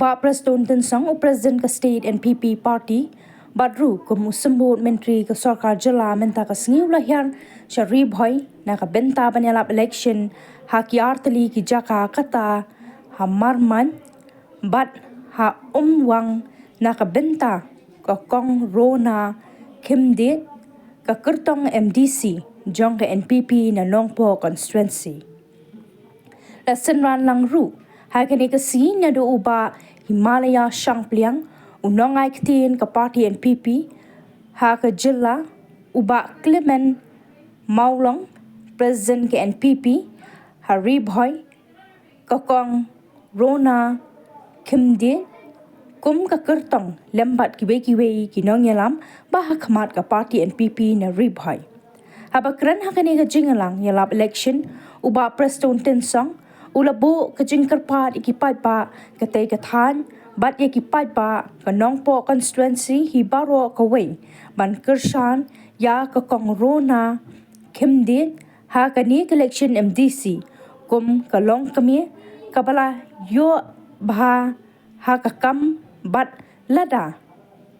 Uba Preston Tensang o President ka State NPP Party Badru kumu sembut Menteri ke Sarkar Jela menta ka sengiu lahian syari boy na ka benta banyalap election haki arteli ki jaka kata ha marman bat ha umwang na ka benta ka kong rona kimde ka kertong MDC jong ka NPP na Nongpo constituency. La senran lang ru hakani ka si na do uba Himalaya Shangpliang unongai ketin ke parti NPP ha ke jela uba Clement Maulong President ke NPP Hari Boy Kokong Rona Kimde kum ka kertong lembat kiwe-kiwe kinong yalam bah khamat ka parti NPP na Ribhoy. Haba keren hakani ka jingalang yalap election uba Preston Tensang ulabo ka jingkarpat ikipai pa katay kathan bat ikipai pa ka Nongpo constituency hibaro ka wei ban kershan ya ka kongrona kimde ha kani election MDC kum ka long kami kabala yo bah ha ka kam bat lada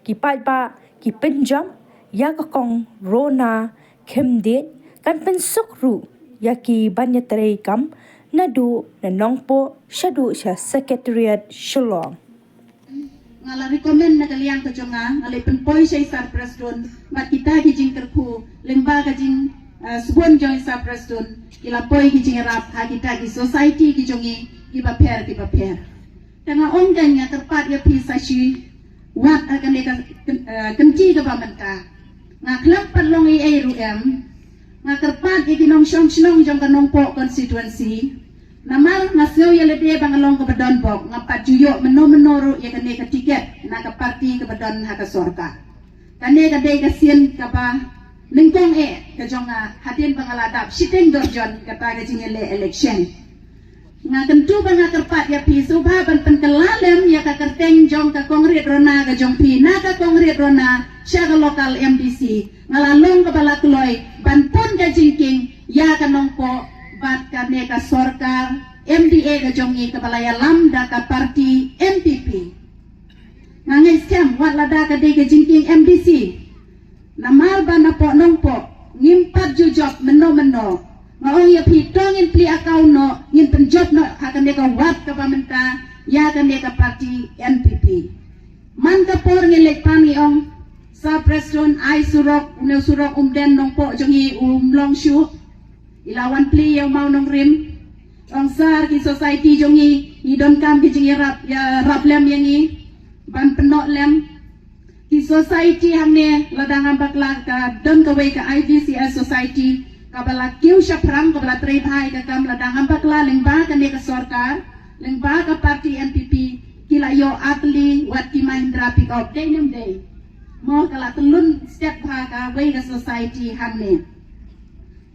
kipai pa ki penjam ya ka kongrona kimde kan pensukru ya ki banyatre kam nadu na Nongpo syadu sya secretariat Shillong. Ngala rekomen na kaliang kejonga ngalai penpoi syai sar presdon mat kita kijing terku lemba kajing subon jong sar presdon ila poi kijing rap ha kita ki society kijongi ki paper tengah ongkanya terpat ya pisa shi wat akan deka kenci ke pamenta ngaklap padlong ai ruem ngakerpat ikinong syong jong kanongpo constituency Namal ngasyo ya lede bangalong ke bedon bok ngapat juyo meno ya kene ke tiket na ke parti ke bedon ha ke sorka. Kane ke dei ke sien ke ba lingkong ke jonga hatin bangaladap siteng dorjon kata ke jingele election. Nga kentu banga kerpat ya pi subha ban penkelalem ya ke kerteng jong ke kongrit rona ke jong pi na ke kongrit rona sya ke lokal MDC ngalalong ke balakloy ban pun ke jingking ya ke nongpo bat kane ka sorkar MDA ka jongi ka balaya lamda ka parti NPP nangay siam wat lada ka de ka jingking MDC namal ba na po nongpo ngimpat jujop meno ngaong ya pitongin pli akaw no ngin penjob no hakane ka wat ka pamenta ya kane ka parti NPP man ka por ngilek pani ong sa preston ay surok unew surok umden nongpo jongi long shu ilawan pli yang mau nong rim ong sar ki society jongi idon kam ki jingi rap ya rap lem yangi ban penok lem ki society hamne ladang ambak ka don ka wei ka IDCS society ka bala kiu syapram ka bala trade hai ka kam ladang ambak lengba ka ne ka sorkar lengba ka parti NPP kila yo atli wat ki Mahindra pick up day nem day mo kala telun step ha ka wei ka society hamne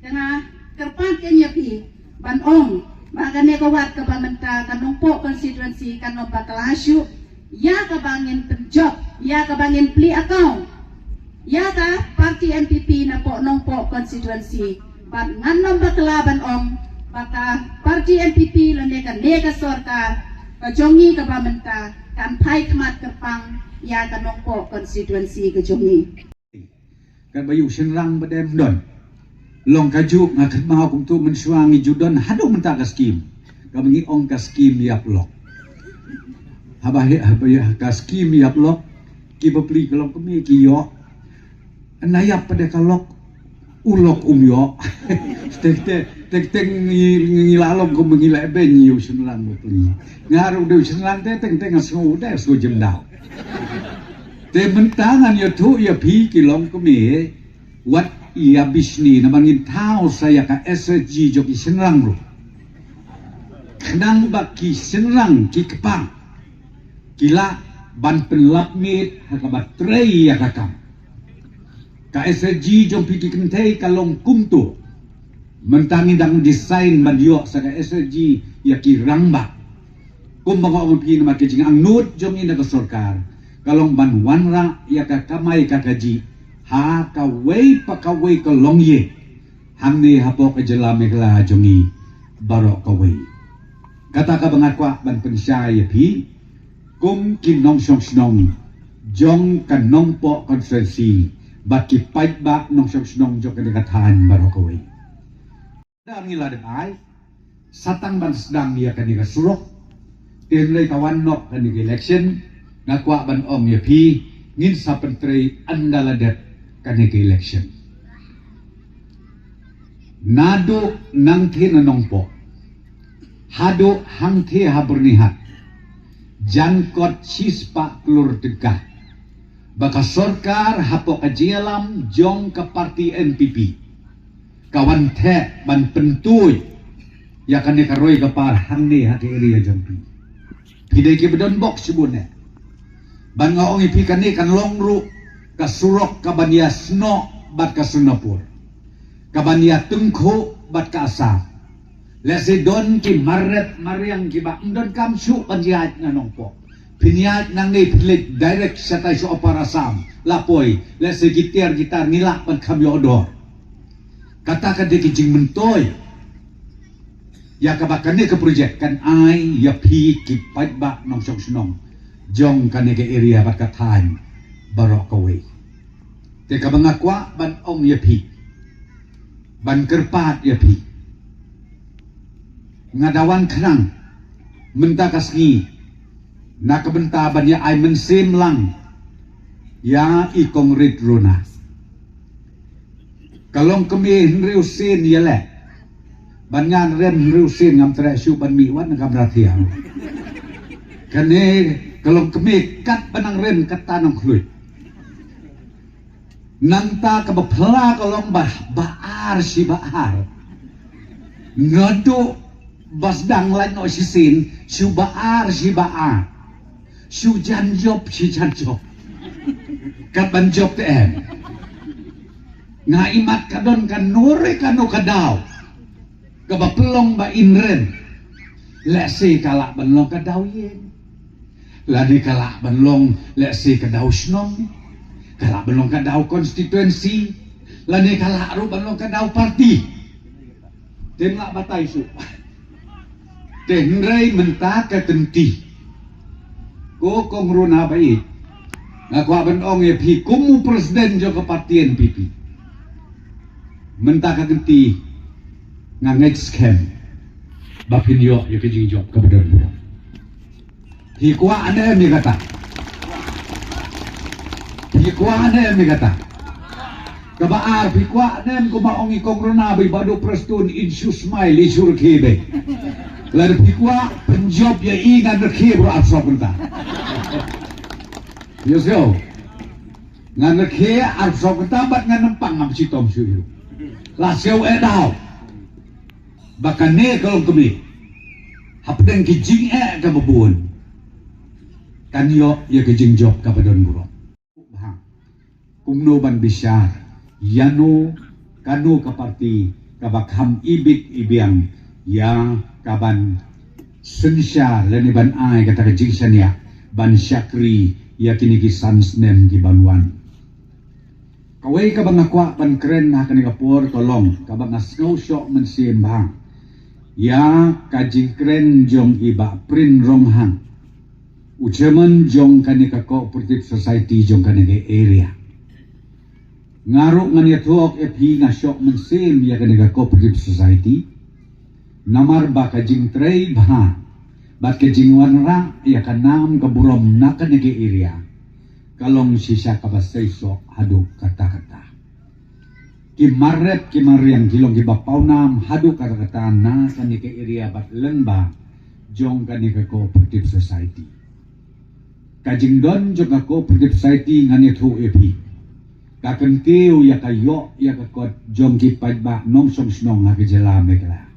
tengah kerpat kenya pi ban ong magane ko wat ka pamenta kanongpo constituency kanon baklasyu ya ka bangin penjob ya ka bangin pli account ya ka parti NPP na po nongpo constituency ban nganom baklaban ong baka parti NPP lane ka nega sorkar kajongi ka pamenta kan pai kmat kerpang ya ka nongpo constituency kajongi kan bayu senrang badem don long kaju ngakat mau kum tu mensuangi judon hadu menta ka skim kamangi ong ka skim yap lok habaya ka skim yap lok ki bepli kalong kemi ki yo anayap pada kalok ulok yo tek ngilalong ko mengila ben yu sunlang bepli ngaru de sunlang te teng asu de so jemdau te mentangan yo tu ya pi ki long kemi wat ia bisni namangin tau saya ka SSG joki senrang ro kenang baki senrang ki kepang kila ban penlap mit hakabat trei ya kakam ka SSG jom piki kentei kalong kumtu mentangin dang desain bandio sa ka SSG ya ki rangba kumbaga umpi na makijing ang nut jom ina ka sorkar kalong ban wanra ya ka kamay kakaji ha kawai pakawai ka longye hamne hapo ka jalame kala jongi baro kawai kata ka bangakwa ban pensya ya pi kum kin nong song snong jong kan nong po konferensi bat ki pait ba nong song snong jong kan katan barokawi dan ngila dem ai satang ban sedang dia kan diga surok tin lei kawan nok kan diga election ngakwa ban om ya pi ngin sa pentri andaladet kan diga election nado nang the nanong po hado hang the habernihat jangkot cispa klur tegah baka sorkar hapo kajialam jong ke parti NPP kawan the ban pentuy ya kan karoi kapar hang ni hati area jampi pidai ke bedon box sebune ban ngaong ipi kan ni kan longru ka surok ka bania sno bat ka sunapur ka bania tengko bat ka asam lesi don ki maret mariang ki ba don kam su panjat nanong po piniat nang ni pilit direct sa tay so operasam lapoy lesi gitar ngilak pan kam yodor kata ka de kijing mentoy ya ka ba kan ni ka project kan ai ya pi ki pat ba nong song sunong jong kan ni ke area bat ka time barok away te ka mangakwa ban ong ya pi ban kerpat ya pi ngadawan kenang menta kasngi na kabentaban ya ay mensim lang ya ikong rit runa kalong kami henriusin ya le banyan rem henriusin ngam tresu ban miwan ngam ratiang kane kalong kami kat banang rem kat tanong kluy nanta kabapla kalong baar si baar ngado basdang lain no sisin su baar si baar su janjob si janjob kat banjob te em nga imat kadon kan nore kanu kadaw kabaplong ba inren lesi kalak banlong kadaw yen ladi kalak banlong lesi kadaw snong kalak banlong kadaw konstituensi ladi kalak ru banlong kadaw parti temlak batay su tenray menta katenti ko kong runa bait ngakwa ban ong ya pi kumu presiden jo ke parti NPP menta katenti ngangit scam bapin yo ya kejing job kebedan pi kwa ane mi kata pi kwa ane mi kata kabaar pi kwa ane ko maong ikong runa bai bado prestun insu smile isur kebe lalu pikwa penjob ya ingan rekhe bro absorb benda. Yosyo. Ngan rekhe absorb benda bat ngan nempang ngam sitom suyu. La seu edau. Bahkan ne kalau kami hapdeng kijing ka babun. Kan yo ya kijing job ka badon bro. Bang. Kumno ban bisyar. Yano kanu ka parti ka bakham ibik ibiang ya kaban sensya lani ban ai kata kejingsan ya ban syakri ya kini kisan snem ki banwan kawai ka bangakwa ban keren na kani kapor tolong ka bang snow shock mensim bang ya kajing keren jong iba prin ronghang ucemen jong kani ka cooperative society jong kani ke area ngaruk ngani tuok epi nga shock mensim ya kani ka cooperative society namar ba kajing trade ha bat kajing wanra ya kanam kaburom na kanege area kalong sisa kabasay sok hadu kata-kata ki marep ki mariang kilong ki bapawnam hadu kata-kata na kanege area bat lengba jong kanege cooperative society kajing don jong ka cooperative society ngani thu epi kakentiu ya kayo ya kakot jong ki padba nom som snong ha kejela megla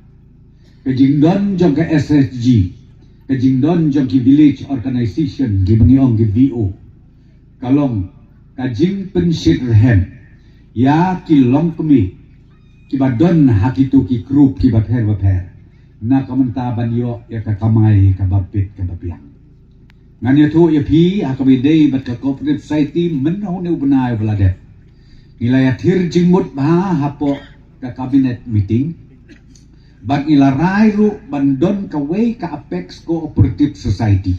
kajing don jong ke SSG kajing don jong ki village organization gi bangiong gi VO kalong kajing pensirhem ya kilong kemi ki badon hakitu ki group ki bapher na kamentaban yo ya kakamay kabapit kabapiang nganya tu ya pi akabidei bat ka cooperative society menaw ne ubnay baladet nilaya thir jingmut ba hapo ka cabinet meeting bag ilaray ru bandon kaway ka Apex Cooperative Society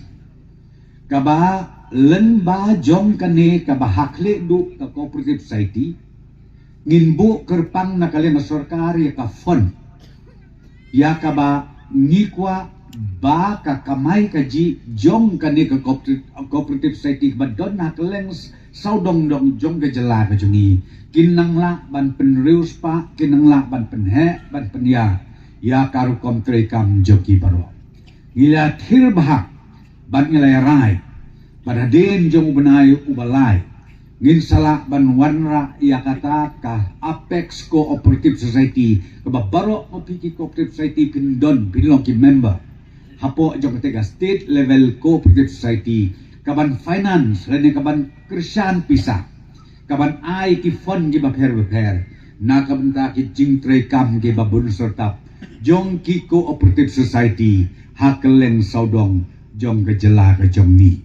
kaba lemba jong kane kaba hakle du ka cooperative society nginbu kerpang na kalian sorkari ka fund ya kaba ngikwa ba ka kamay ka ji jong kane ka cooperative society ba don na kalian saudong dong jong ka jela ka jungi kinang la ban penrius pa kinang la ban penhe ban penya ya karu kontre kam joki baro ngila thir bahak ban ngilai rai pada den jong benai ubalai ngin sala ban wanra ia kata ka Apex Cooperative Society ka baro opiki cooperative society pindon pinlong ki member hapo jong tega state level cooperative society kaban finance rene kaban krisyan pisa kaban ai ki fund ki baper na kabanta ki jingtre kam ki babun sertap jong ki cooperative society hakeleng saudong jong gejela ke jong ni